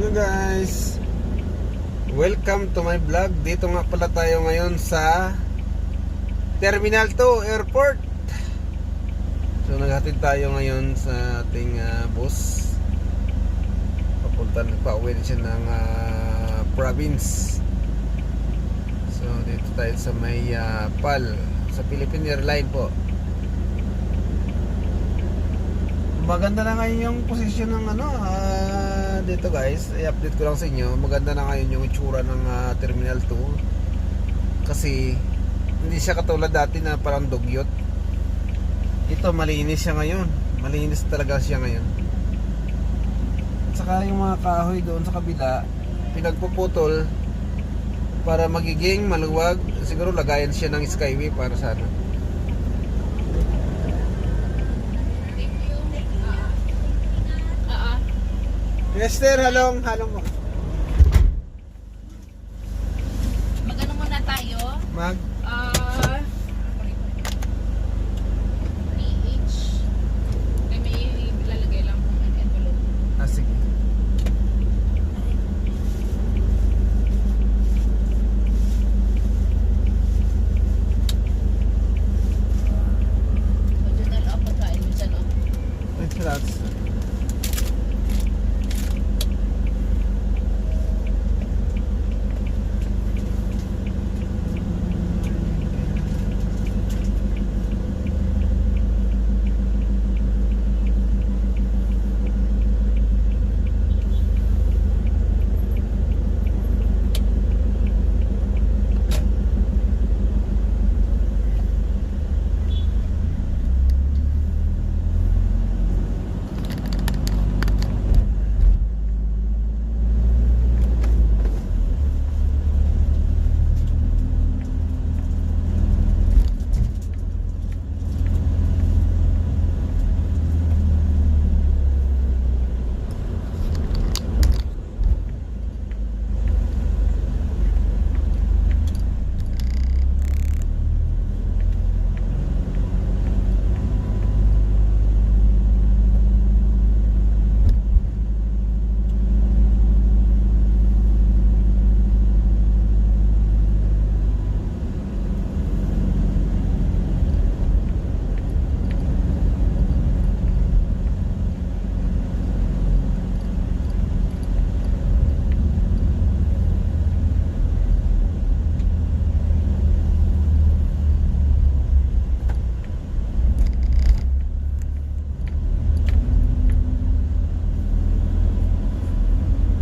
Hello guys, welcome to my vlog. Dito nga pala tayo ngayon sa Terminal 2 Airport. So naghatid tayo ngayon sa ating bus. Pauwi din siya ng province. So dito tayo sa may PAL, sa Philippine Airline po. Maganda na ngayon yung posisyon ng dito guys, i-update ko lang sa inyo. Maganda na ngayon yung itsura ng Terminal 2. Kasi hindi siya katulad dati na parang dugyot. Ito malinis siya ngayon. Malinis talaga siya ngayon. At saka yung mga kahoy doon sa kabila pinagpuputol para magiging maluwag. Siguro lagayan siya ng skyway para sa ano. Esther, halong mo. Mag-ano muna tayo? Mag